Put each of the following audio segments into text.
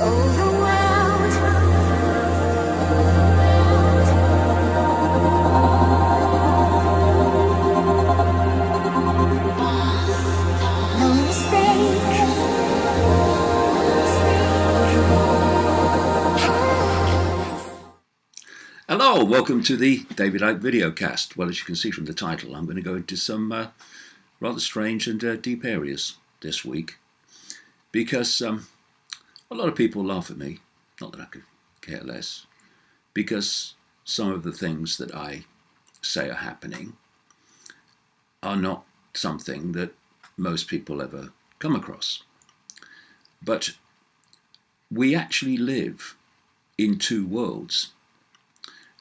Hello, welcome to the David Icke videocast. Well, as you can see from the title, I'm going to go into some rather strange and deep areas this week because a lot of people laugh at me, not that I could care less, because some of the things that I say are happening are not something that most people ever come across. But we actually live in two worlds.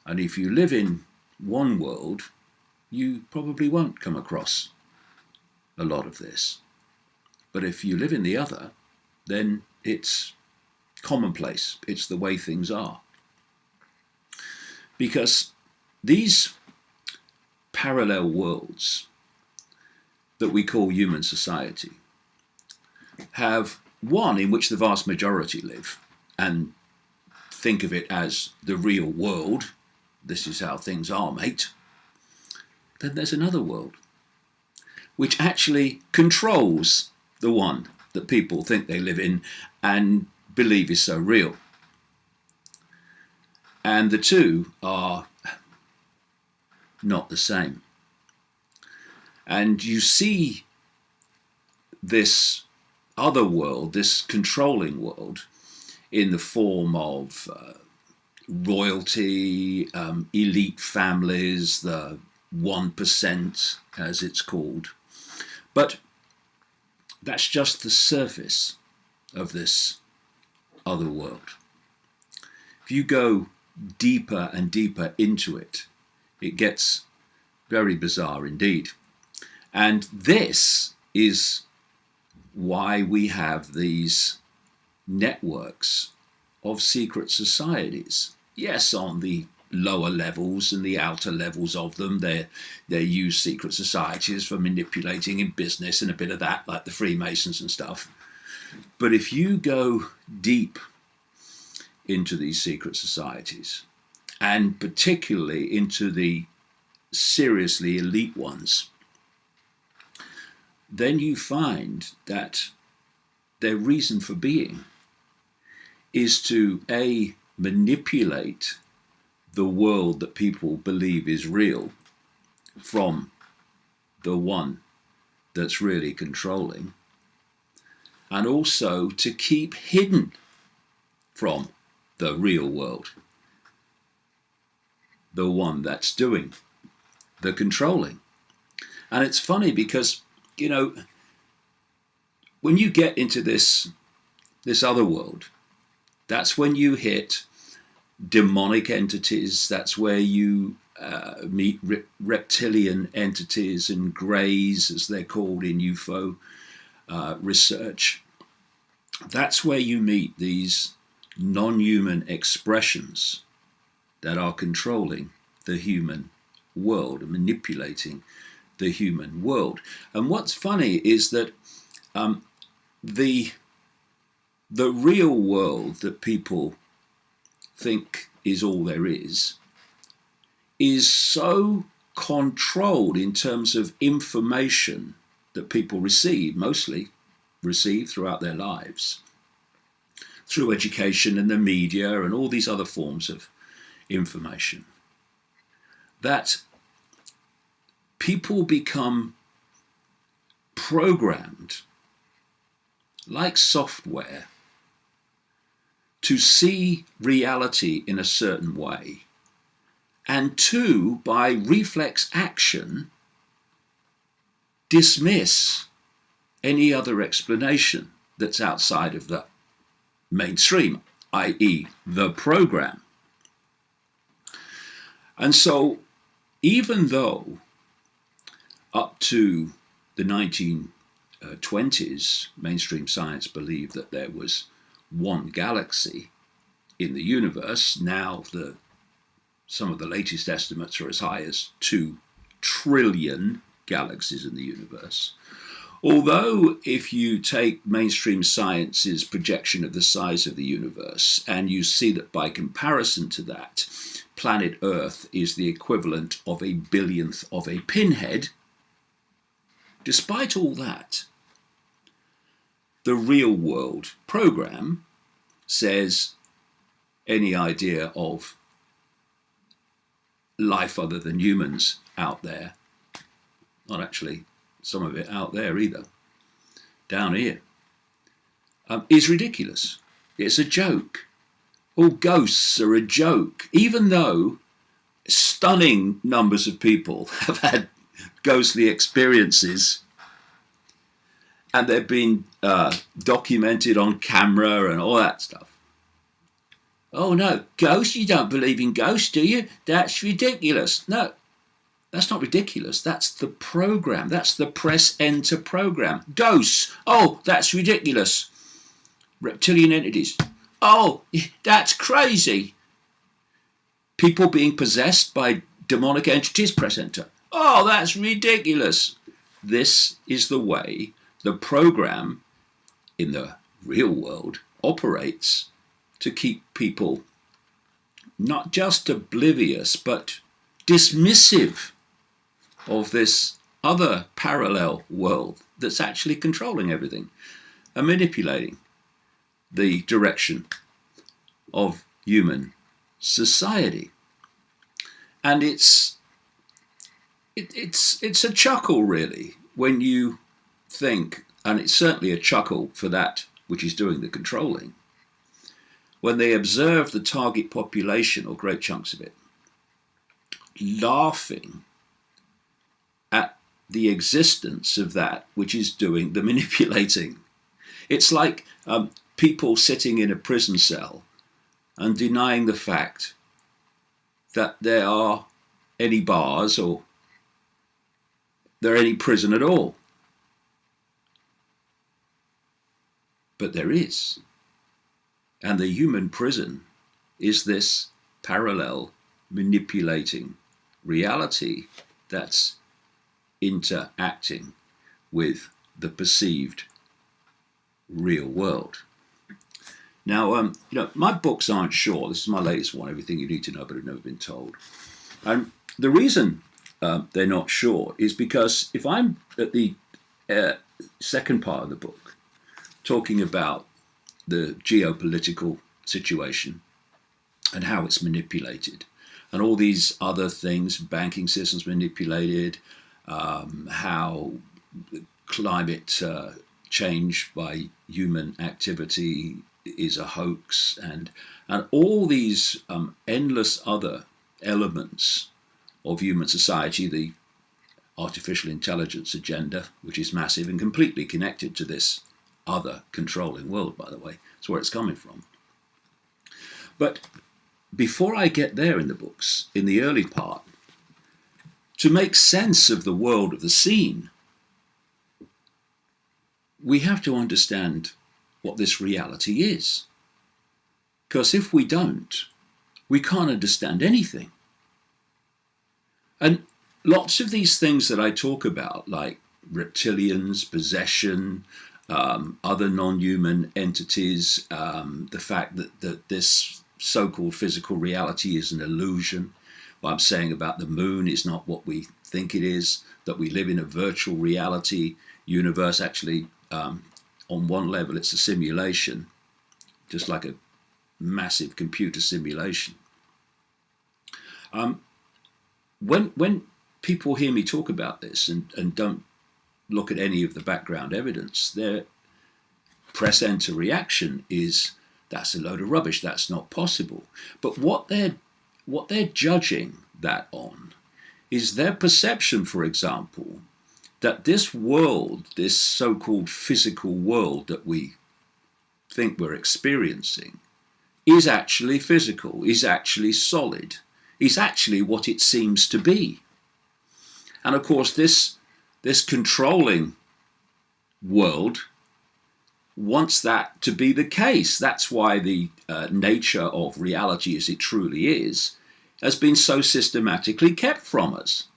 And if you live in one world, you probably won't come across a lot of this. But if you live in the other, then it's commonplace. It's the way things are. Because these parallel worlds that we call human society have one in which the vast majority live and think of it as the real world. This is how things are, mate. Then there's another world which actually controls the one that people think they live in and believe is so real. And the two are not the same. And you see this other world, this controlling world, in the form of royalty, elite families, the 1%, as it's called. But that's just the surface of this other world. If you go deeper and deeper into it, it gets very bizarre indeed. And this is why we have these networks of secret societies. Yes, on the lower levels and the outer levels of them, they use secret societies for manipulating in business and a bit of that, like the Freemasons and stuff. But if you go deep into these secret societies, and particularly into the seriously elite ones, then you find that their reason for being is to manipulate the world that people believe is real from the one that's really controlling, and also to keep hidden from the real world the one that's doing the controlling. And it's funny because, you know, when you get into this other world, that's when you hit demonic entities. That's where you meet reptilian entities and greys, as they're called in UFO research. That's where you meet these non-human expressions that are controlling the human world and manipulating the human world. And what's funny is that the real world that people think is all there is so controlled in terms of information that people mostly receive throughout their lives, through education and the media and all these other forms of information, that people become programmed like software to see reality in a certain way, and to, by reflex action, dismiss any other explanation that's outside of the mainstream, i.e. the program. And so, even though up to the 1920s, mainstream science believed that there was one galaxy in the universe. Now some of the latest estimates are as high as 2 trillion galaxies in the universe. Although, if you take mainstream science's projection of the size of the universe and you see that by comparison to that, planet Earth is the equivalent of a billionth of a pinhead, despite all that, the real world program says any idea of life other than humans out there, not actually some of it out there either, down here, is ridiculous. It's a joke. All ghosts are a joke, even though stunning numbers of people have had ghostly experiences and they've been documented on camera and all that stuff. Oh no, ghosts? You don't believe in ghosts, do you? That's ridiculous. No, that's not ridiculous. That's the program. That's the press enter program. Ghosts. Oh, that's ridiculous. Reptilian entities. Oh, that's crazy. People being possessed by demonic entities, press enter. Oh, that's ridiculous. This is the way the program in the real world operates to keep people not just oblivious, but dismissive of this other parallel world that's actually controlling everything and manipulating the direction of human society. And it's a chuckle, really, when you think, and it's certainly a chuckle for that which is doing the controlling, when they observe the target population, or great chunks of it, laughing at the existence of that which is doing the manipulating. It's like people sitting in a prison cell and denying the fact that there are any bars or there any prison at all. But there is. And the human prison is this parallel manipulating reality that's interacting with the perceived real world. Now, my books aren't short. This is my latest one, Everything You Need to Know But Have Never Been Told. And the reason they're not short is because if I'm at the second part of the book, talking about the geopolitical situation and how it's manipulated, and all these other things, banking systems manipulated, how climate change by human activity is a hoax, and all these endless other elements of human society, the artificial intelligence agenda, which is massive and completely connected to this other controlling world, by the way. That's where it's coming from. But before I get there in the books, in the early part, to make sense of the world of the scene, we have to understand what this reality is. Because if we don't, we can't understand anything. And lots of these things that I talk about, like reptilians, possession, other non-human entities, the fact that this so-called physical reality is an illusion. What I'm saying about the moon is not what we think it is, that we live in a virtual reality universe. Actually, on one level, it's a simulation, just like a massive computer simulation. When people hear me talk about this and don't look at any of the background evidence, their press enter reaction is, that's a load of rubbish, that's not possible. But what they're judging that on is their perception, for example, that this world, this so-called physical world that we think we're experiencing, is actually physical, is actually solid, is actually what it seems to be. And of course, this controlling world wants that to be the case. That's why the nature of reality as it truly is has been so systematically kept from us.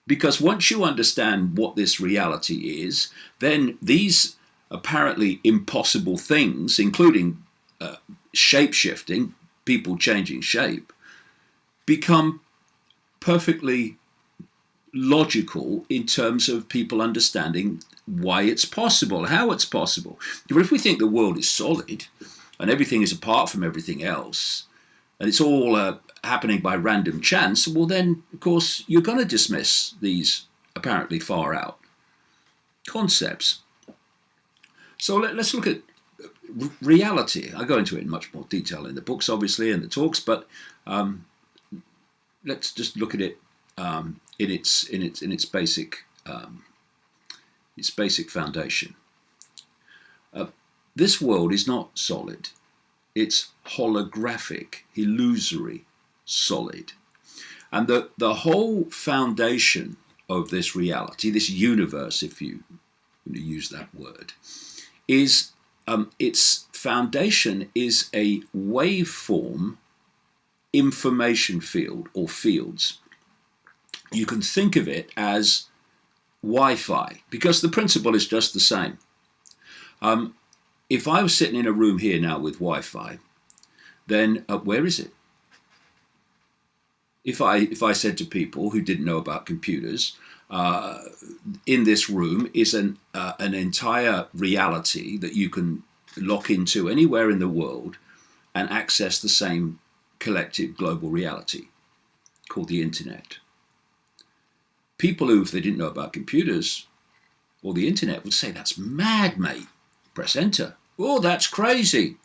Because once you understand what this reality is, then these apparently impossible things, including shape shifting, people changing shape, become perfectly logical in terms of people understanding why it's possible, how it's possible. But if we think the world is solid and everything is apart from everything else, and it's all happening by random chance, well then, of course, you're going to dismiss these apparently far out concepts. So let's look at reality. I go into it in much more detail in the books, obviously, and the talks, but let's just look at it in its basic foundation. This world is not solid. It's holographic, illusory, solid. And the whole foundation of this reality, this universe, if you use that word, is its foundation is a waveform information field or fields. You can think of it as Wi-Fi because the principle is just the same. If I was sitting in a room here now with Wi-Fi, then where is it? If I said to people who didn't know about computers, in this room is an entire reality that you can lock into anywhere in the world and access the same collective global reality called the internet. People who, if they didn't know about computers or the internet, would say, that's mad, mate. Press enter. Oh, that's crazy.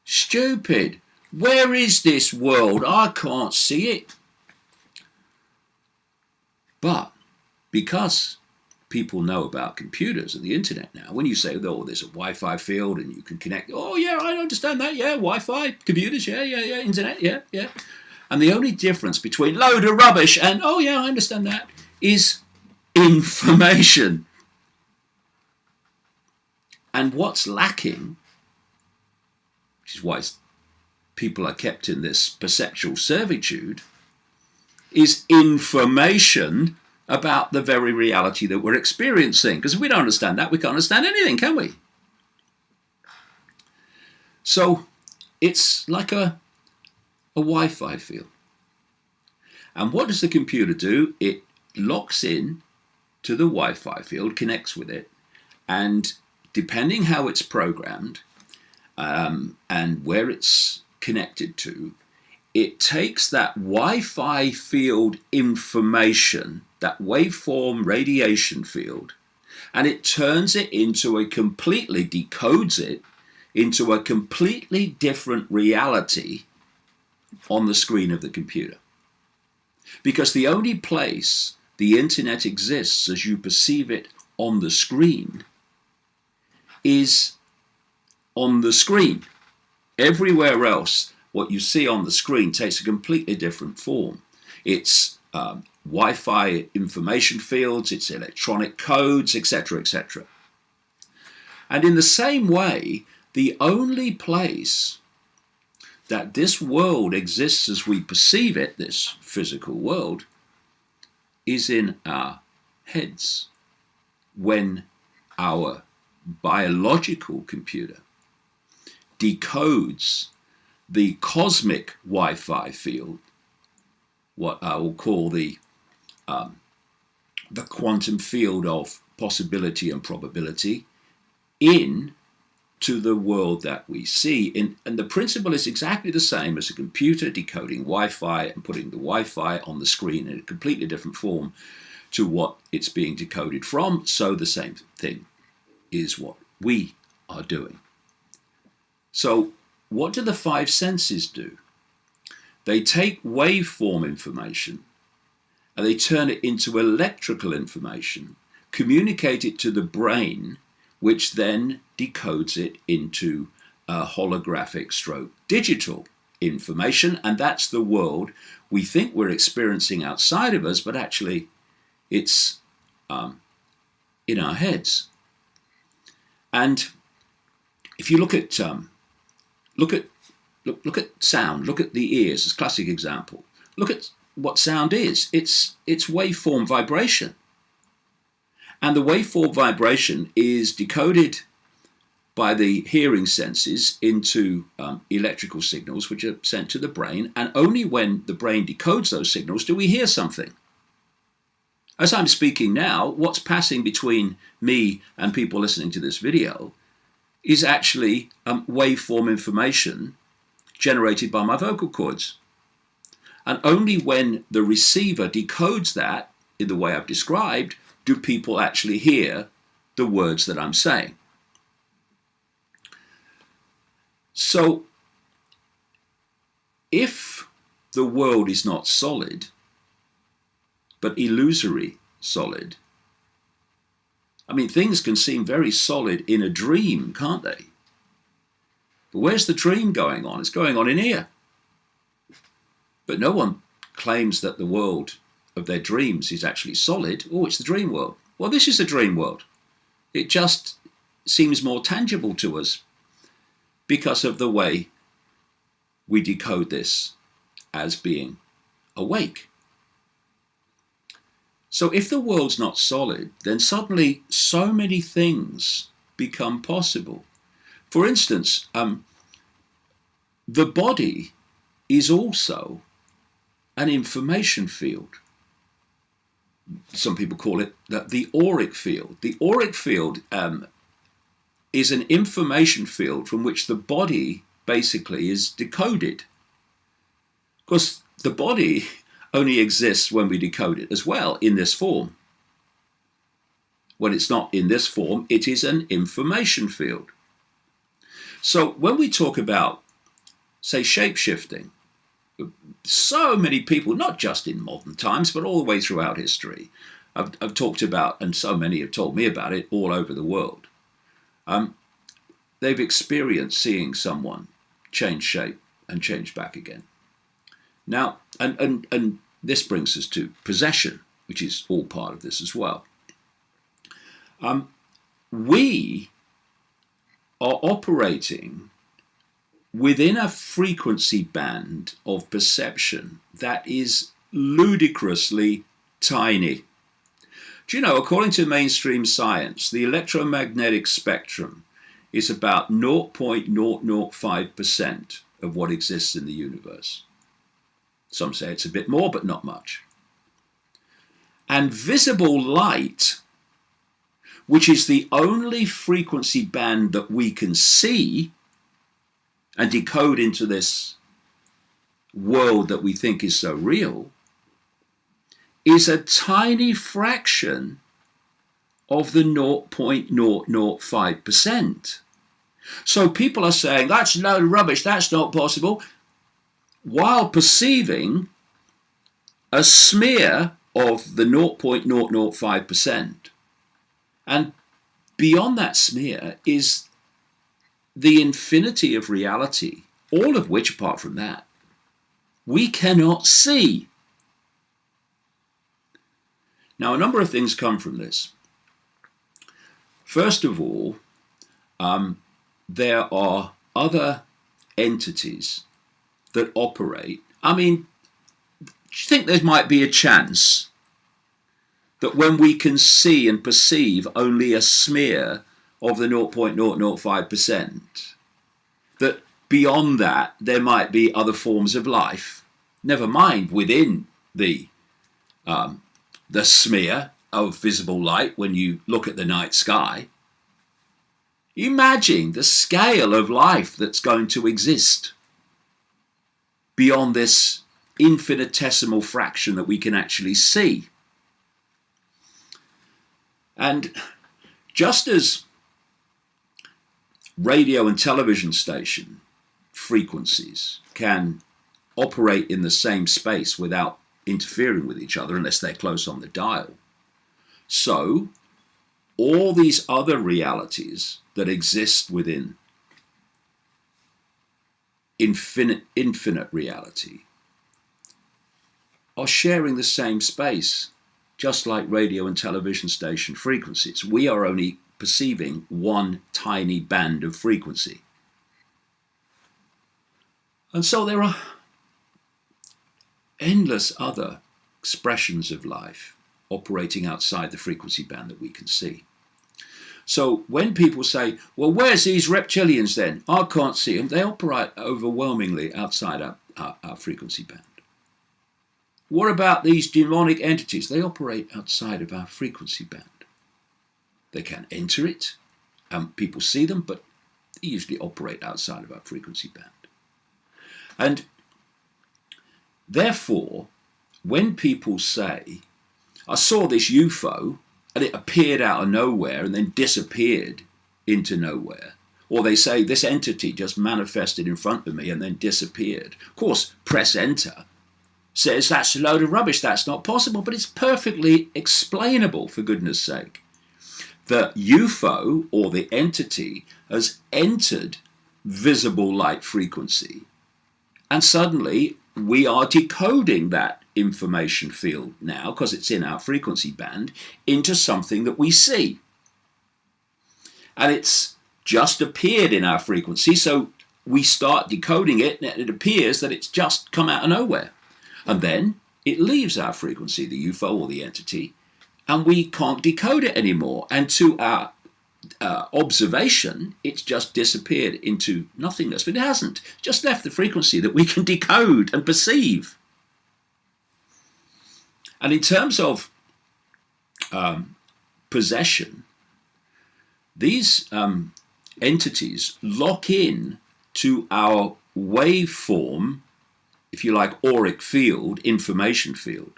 Stupid. Where is this world? I can't see it. But because people know about computers and the internet now, when you say, oh, there's a Wi-Fi field and you can connect, oh, yeah, I understand that, yeah, Wi-Fi, computers, yeah, internet, yeah. And the only difference between load of rubbish and, oh, yeah, I understand that, is information. And what's lacking, which is why people are kept in this perceptual servitude, is information about the very reality that we're experiencing. Because if we don't understand that, we can't understand anything, can we? So it's like a Wi-Fi field. And what does the computer do? It locks in to the Wi-Fi field, connects with it, and depending how it's programmed and where it's connected to, it takes that Wi-Fi field information, that waveform radiation field, and it turns it into decodes it into a completely different reality on the screen of the computer. Because the only place the internet exists as you perceive it on the screen is on the screen. Everywhere else, what you see on the screen takes a completely different form. It's Wi-Fi information fields, it's electronic codes, etc., etc. And in the same way, the only place that this world exists as we perceive it, this physical world, is in our heads. When our biological computer decodes the cosmic Wi-Fi field, what I will call the quantum field of possibility and probability, into the world that we see. And the principle is exactly the same as a computer decoding Wi-Fi and putting the Wi-Fi on the screen in a completely different form to what it's being decoded from. So the same thing is what we are doing. So what do the five senses do? They take waveform information and they turn it into electrical information, communicate it to the brain, which then decodes it into holographic stroke digital information. And that's the world we think we're experiencing outside of us, but actually it's in our heads. And if you look at sound, look at the ears as a classic example. Look at what sound is. It's waveform vibration. And the waveform vibration is decoded by the hearing senses into electrical signals, which are sent to the brain. And only when the brain decodes those signals do we hear something. As I'm speaking now, what's passing between me and people listening to this video is actually waveform information generated by my vocal cords. And only when the receiver decodes that in the way I've described do people actually hear the words that I'm saying. So, if the world is not solid, but illusory solid, I mean, things can seem very solid in a dream, can't they? But where's the dream going on? It's going on in here. But no one claims that the world of their dreams is actually solid. Oh, it's the dream world. Well, this is the dream world. It just seems more tangible to us because of the way we decode this as being awake. So if the world's not solid, then suddenly so many things become possible. For instance, the body is also an information field. Some people call it the auric field. The auric field is an information field from which the body basically is decoded. Of course, the body only exists when we decode it as well in this form. When it's not in this form, it is an information field. So when we talk about, say, shape-shifting, so many people, not just in modern times, but all the way throughout history, I've talked about, and so many have told me about it all over the world. They've experienced seeing someone change shape and change back again. Now, and this brings us to possession, which is all part of this as well. We are operating within a frequency band of perception that is ludicrously tiny. Do you know, according to mainstream science, the electromagnetic spectrum is about 0.005% of what exists in the universe. Some say it's a bit more, but not much. And visible light, which is the only frequency band that we can see and decode into this world that we think is so real, is a tiny fraction of the 0.005%. So people are saying, that's no rubbish, that's not possible, while perceiving a smear of the 0.005%. And beyond that smear is the infinity of reality, all of which, apart from that, we cannot see. Now, a number of things come from this. First of all, there are other entities that operate. I mean, do you think there might be a chance that when we can see and perceive only a smear of the 0.005%, that beyond that there might be other forms of life, never mind within the smear of visible light when you look at the night sky? Imagine the scale of life that's going to exist beyond this infinitesimal fraction that we can actually see. And just as radio and television station frequencies can operate in the same space without interfering with each other unless they're close on the dial, so all these other realities that exist within infinite reality are sharing the same space, just like radio and television station frequencies. We are only perceiving one tiny band of frequency. And so there are endless other expressions of life operating outside the frequency band that we can see. So when people say, well, where's these reptilians then? I can't see them. They operate overwhelmingly outside our frequency band. What about these demonic entities? They operate outside of our frequency band. They can enter it, and people see them, but they usually operate outside of our frequency band. And therefore, when people say, I saw this UFO, and it appeared out of nowhere and then disappeared into nowhere, or they say this entity just manifested in front of me and then disappeared. Of course, press enter says that's a load of rubbish, that's not possible, but it's perfectly explainable, for goodness sake. The UFO, or the entity, has entered visible light frequency, and suddenly we are decoding that information field now, because it's in our frequency band, into something that we see. And it's just appeared in our frequency, so we start decoding it, and it appears that it's just come out of nowhere. And then it leaves our frequency, the UFO or the entity, and we can't decode it anymore. And to our observation, it's just disappeared into nothingness. But it hasn't. It's just left the frequency that we can decode and perceive. And in terms of possession, these entities lock in to our waveform, if you like, auric field, information field.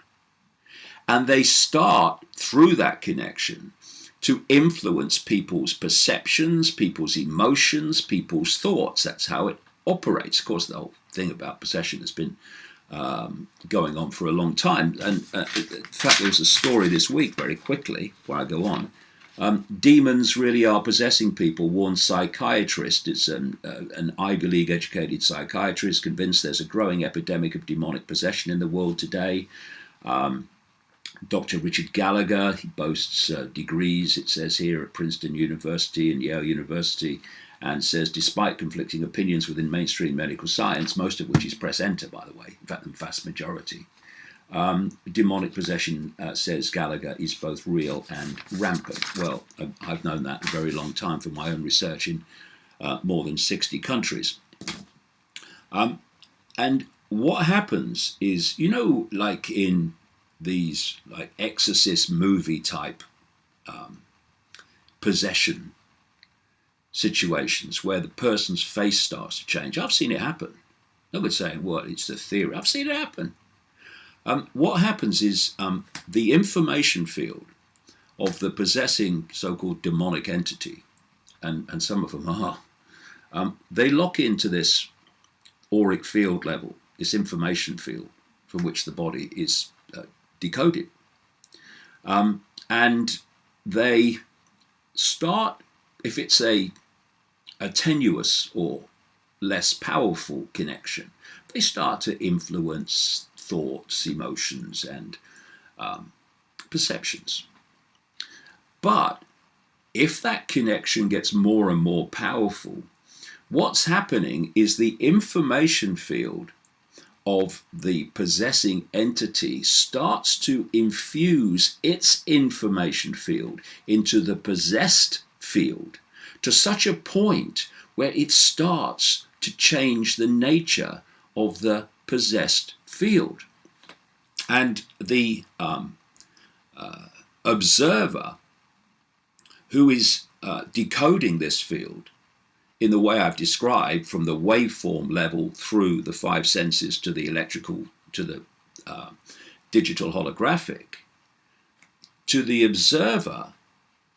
And they start through that connection to influence people's perceptions, people's emotions, people's thoughts. That's how it operates. Of course, the whole thing about possession has been going on for a long time. And in fact, there was a story this week, very quickly, before I go on. Demons really are possessing people. One psychiatrist, it's an Ivy League educated psychiatrist, convinced there's a growing epidemic of demonic possession in the world today. Dr. Richard Gallagher, he boasts degrees, it says here, at Princeton University and Yale University, and says, despite conflicting opinions within mainstream medical science, most of which is press enter, by the way, in fact, the vast majority, demonic possession, says Gallagher, is both real and rampant. Well, I've known that a very long time from my own research in more than 60 countries. And what happens is, you know, like in these like exorcist movie type possession situations where the person's face starts to change. I've seen it happen. Nobody's saying, well, it's the theory. I've seen it happen. What happens is the information field of the possessing so-called demonic entity, and some of them are, they lock into this auric field level, this information field from which the body is decoded. And they start, if it's a tenuous or less powerful connection, they start to influence thoughts, emotions, and perceptions. But if that connection gets more and more powerful, what's happening is the information field of the possessing entity starts to infuse its information field into the possessed field to such a point where it starts to change the nature of the possessed field. And the observer who is decoding this field in the way I've described, from the waveform level through the five senses to the electrical, to the digital holographic, to the observer,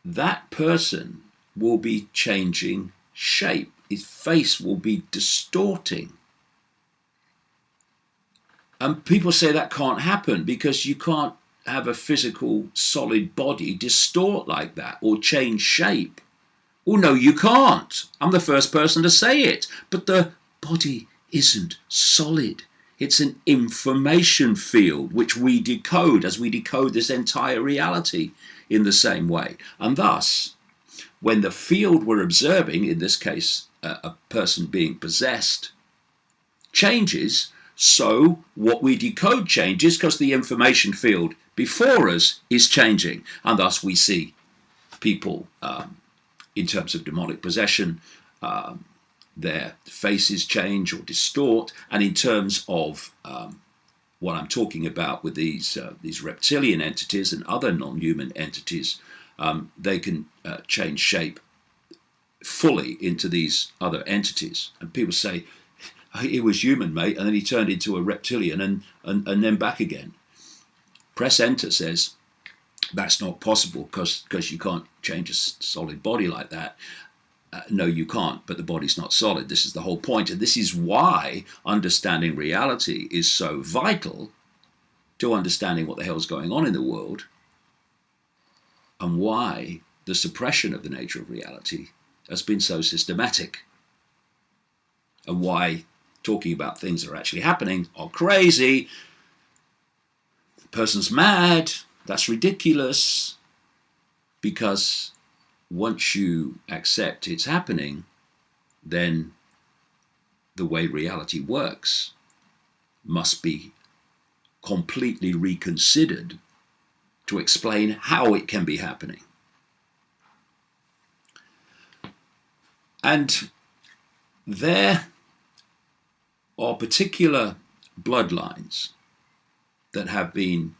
that person will be changing shape. His face will be distorting. And people say that can't happen because you can't have a physical solid body distort like that or change shape. Well, no, you can't. I'm the first person to say it. But the body isn't solid. It's an information field which we decode as we decode this entire reality in the same way. And thus, when the field we're observing, in this case, a person being possessed, changes, So what we decode changes because the information field before us is changing, and thus we see people in terms of demonic possession, their faces change or distort, and in terms of what I'm talking about with these reptilian entities and other non-human entities, they can change shape fully into these other entities. And people say, he was human, mate, and then he turned into a reptilian and then back again. Press enter says that's not possible because you can't change a solid body like that. No, you can't, but the body's not solid. This is the whole point. And this is why understanding reality is so vital to understanding what the hell's going on in the world, and why the suppression of the nature of reality has been so systematic, and why talking about things that are actually happening are crazy. The person's mad. That's ridiculous. Because once you accept it's happening, then the way reality works must be completely reconsidered to explain how it can be happening. And there are particular bloodlines that have been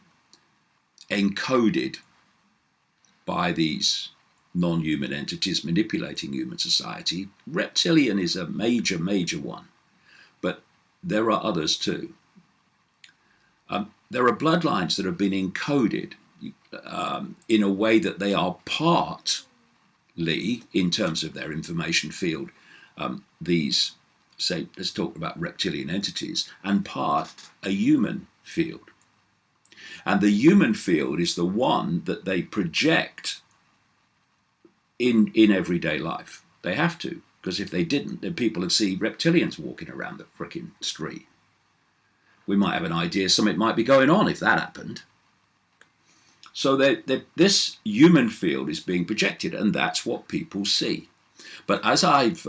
encoded by these non-human entities manipulating human society. Reptilian is a major one, but there are others too. There are bloodlines that have been encoded in a way that they are partly, in terms of their information field, these, say, let's talk about reptilian entities, and part a human field. And the human field is the one that they project in everyday life. They have to, because if they didn't, then people would see reptilians walking around the frickin' street. We might have an idea something might be going on if that happened. So this human field is being projected, and that's what people see. But as I've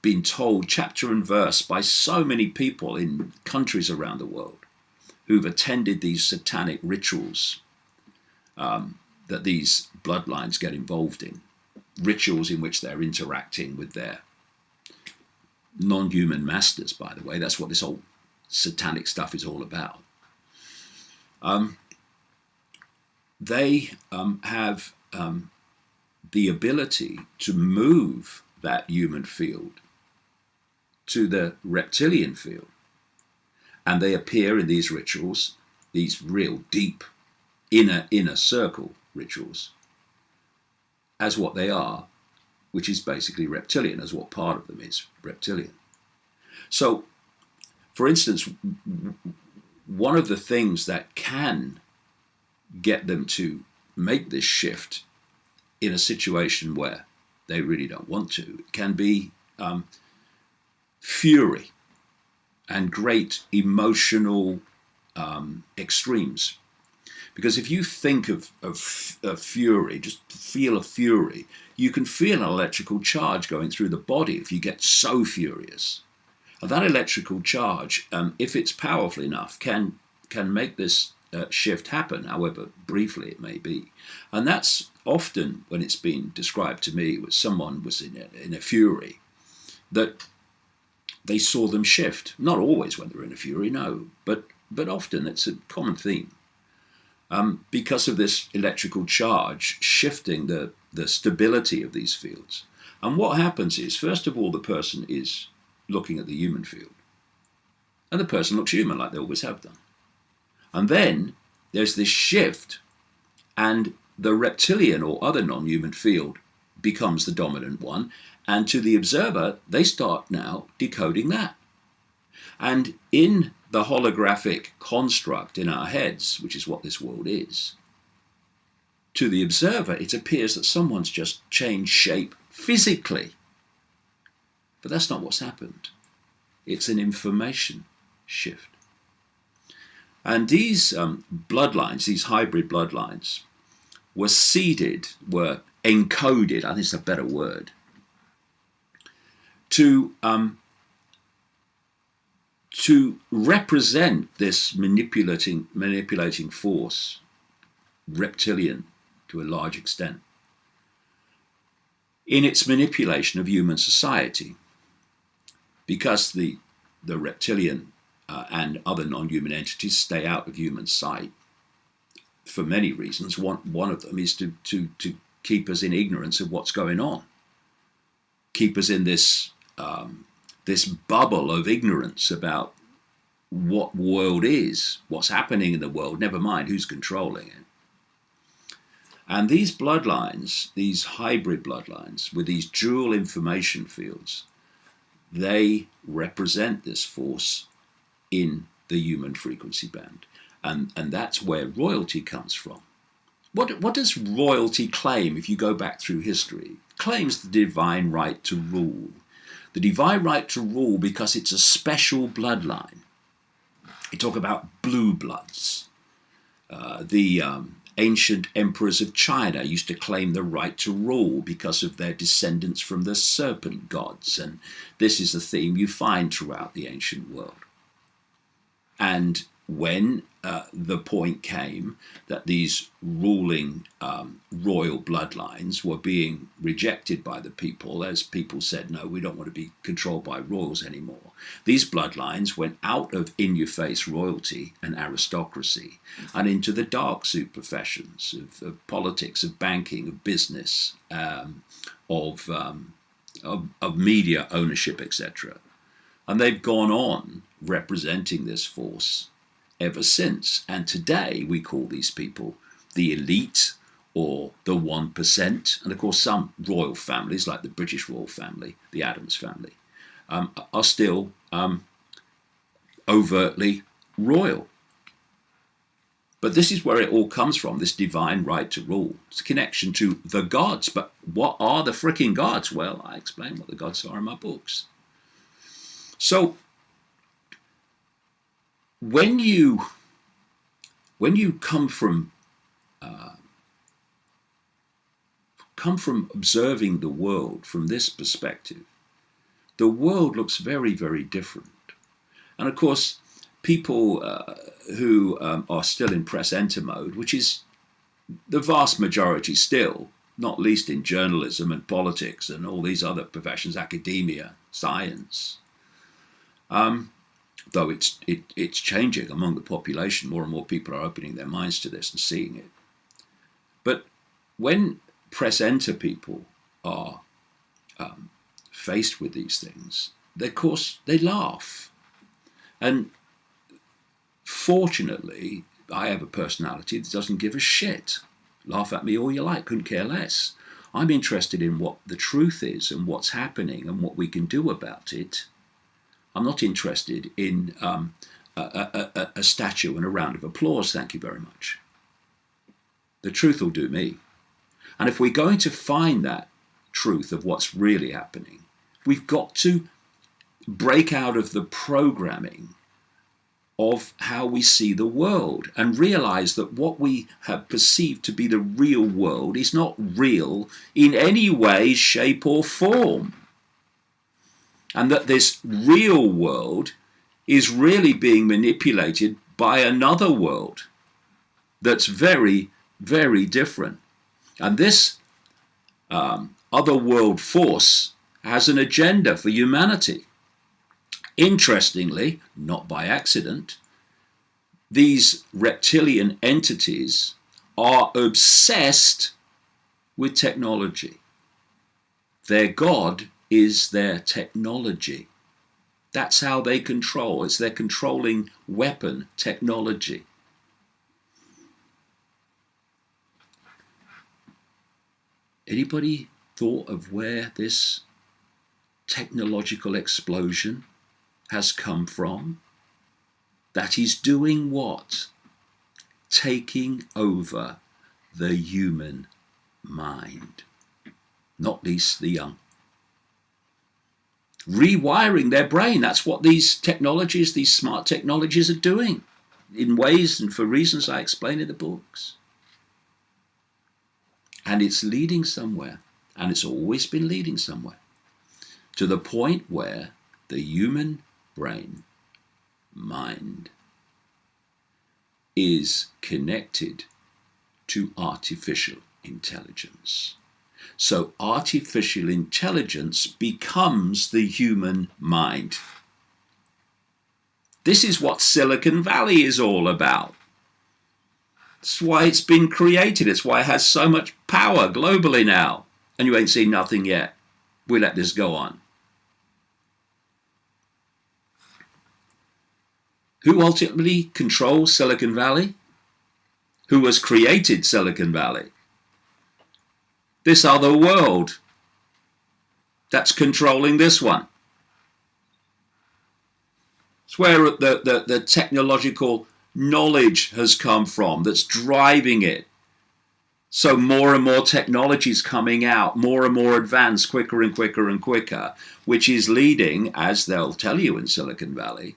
been told chapter and verse by so many people in countries around the world who've attended these satanic rituals that these bloodlines get involved in, rituals in which they're interacting with their non-human masters, by the way. That's what this whole satanic stuff is all about. They have the ability to move that human field to the reptilian field. And they appear in these rituals, these real deep inner circle rituals, as what they are, which is basically reptilian, as what part of them is reptilian. So, for instance, one of the things that can get them to make this shift in a situation where they really don't want to can be fury and great emotional extremes. Because if you think of fury, just feel a fury, you can feel an electrical charge going through the body if you get so furious. And that electrical charge, if it's powerful enough, can make this shift happen, however briefly it may be. And that's often when it's been described to me, when someone was in a fury, that they saw them shift. Not always when they're in a fury, no, but often it's a common theme. Because of this electrical charge shifting the stability of these fields. And what happens is, first of all, the person is looking at the human field. And the person looks human like they always have done. And then there's this shift, and the reptilian or other non-human field becomes the dominant one. And to the observer, they start now decoding that. And in the holographic construct in our heads, which is what this world is, to the observer, it appears that someone's just changed shape physically. But that's not what's happened. It's an information shift. And these bloodlines, these hybrid bloodlines, were seeded, were encoded, I think it's a better word, to represent this manipulating force, reptilian to a large extent, in its manipulation of human society, because the reptilian and other non-human entities stay out of human sight for many reasons. One of them is to keep us in ignorance of what's going on, keep us in this this bubble of ignorance about what world is, what's happening in the world, never mind who's controlling it. And these bloodlines, these hybrid bloodlines with these dual information fields, they represent this force in the human frequency band. And that's where royalty comes from. What does royalty claim if you go back through history? It claims the divine right to rule. The divine right to rule because it's a special bloodline. You talk about blue bloods. The ancient emperors of China used to claim the right to rule because of their descendants from the serpent gods. And this is a theme you find throughout the ancient world. And when the point came that these ruling royal bloodlines were being rejected by the people, as people said, no, we don't want to be controlled by royals anymore, these bloodlines went out of in-your-face royalty and aristocracy and into the dark suit professions of politics, of banking, of business, of media ownership, etc. And they've gone on representing this force ever since. And today we call these people the elite or the 1%. And of course, some royal families, like the British royal family, the Adams family, are still overtly royal. But this is where it all comes from, this divine right to rule. It's a connection to the gods. But what are the fricking gods? Well, I explain what the gods are in my books. So when you come from observing the world from this perspective, the world looks very, very different. And of course, people who are still in press enter mode, which is the vast majority still, not least in journalism and politics and all these other professions, academia, science, though it's changing among the population. More and more people are opening their minds to this and seeing it. But when press enter people are faced with these things, of course, they laugh. And fortunately, I have a personality that doesn't give a shit. Laugh at me all you like, couldn't care less. I'm interested in what the truth is and what's happening and what we can do about it. I'm not interested in a statue and a round of applause, thank you very much. The truth will do me. And if we're going to find that truth of what's really happening, we've got to break out of the programming of how we see the world and realize that what we have perceived to be the real world is not real in any way, shape, or form. And that this real world is really being manipulated by another world that's very, very different. And this other world force has an agenda for humanity. Interestingly, not by accident, these reptilian entities are obsessed with technology. Their god is their technology. That's how they control. It's their controlling weapon, technology. Anybody thought of where this technological explosion has come from? That is doing what? Taking over the human mind, not least the young. Rewiring their brain. That's what these technologies, these smart technologies are doing in ways and for reasons I explain in the books. And it's leading somewhere, and it's always been leading somewhere, to the point where the human brain mind is connected to artificial intelligence. So artificial intelligence becomes the human mind. This is what Silicon Valley is all about. It's why it's been created. It's why it has so much power globally now. And you ain't seen nothing yet. We let this go on. Who ultimately controls Silicon Valley? Who has created Silicon Valley? This other world that's controlling this one. It's where the technological knowledge has come from that's driving it. So more and more technology is coming out, more and more advanced, quicker and quicker and quicker, which is leading, as they'll tell you in Silicon Valley,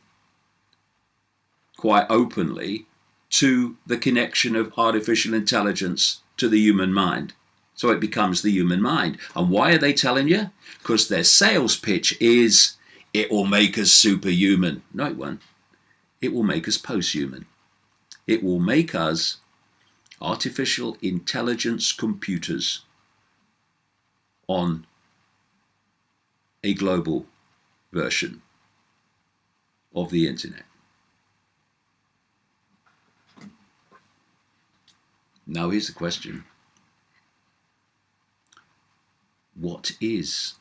quite openly, to the connection of artificial intelligence to the human mind. So it becomes the human mind. And why are they telling you? Because their sales pitch is, it will make us superhuman. No, it won't. It will make us post-human. It will make us artificial intelligence computers on a global version of the internet. Now here's the question. What is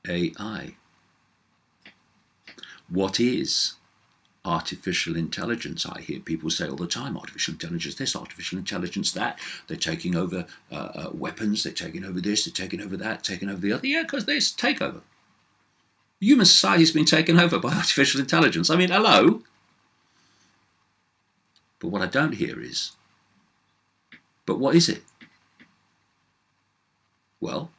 AI? What is artificial intelligence? I hear people say all the time, artificial intelligence this, artificial intelligence that. They're taking over weapons, they're taking over this, they're taking over that, taking over the other. Yeah, because there's takeover. Human society has been taken over by artificial intelligence. I mean, hello? But what I don't hear is, but what is it? Well,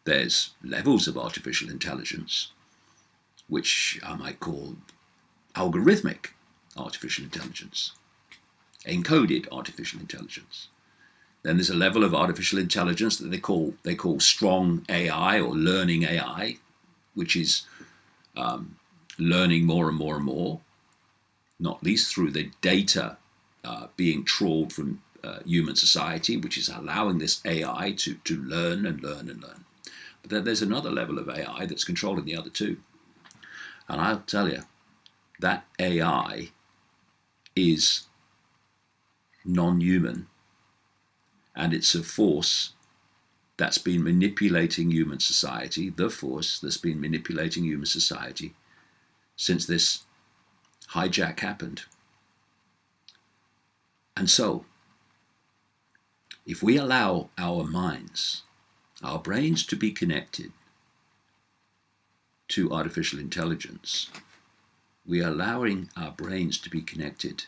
there's levels of artificial intelligence, which I might call algorithmic artificial intelligence, encoded artificial intelligence. Then there's a level of artificial intelligence that they call strong AI or learning AI, which is learning more and more and more, not least through the data being trawled from human society, which is allowing this AI to learn and learn and learn. But then there's another level of AI that's controlling the other two. And I'll tell you, that AI is non-human, and it's a force that's been manipulating human society, the force that's been manipulating human society since this hijack happened. And so, if we allow our minds, our brains to be connected to artificial intelligence, we are allowing our brains to be connected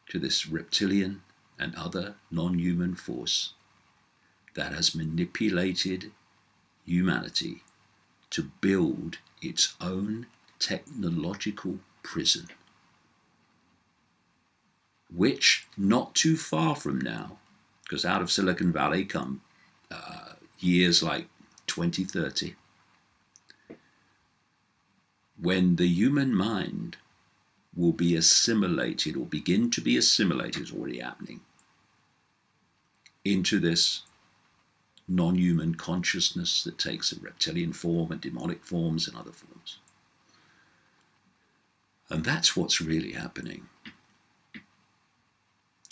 to this reptilian and other non-human force that has manipulated humanity to build its own technological prison, which not too far from now, because out of Silicon Valley come years like 2030, when the human mind will be assimilated or begin to be assimilated, it's already happening, into this non-human consciousness that takes a reptilian form and demonic forms and other forms. And that's what's really happening.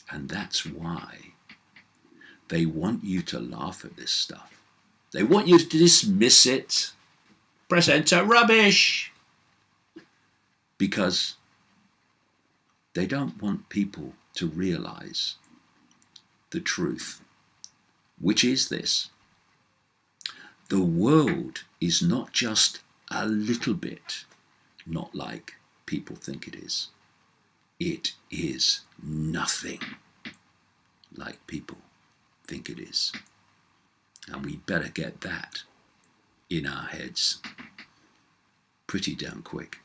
And that's why they want you to laugh at this stuff. They want you to dismiss it. Press enter, rubbish. Because they don't want people to realize the truth, which is this. The world is not just a little bit not like people think it is. It is nothing like people think it is. And we better get that in our heads pretty damn quick.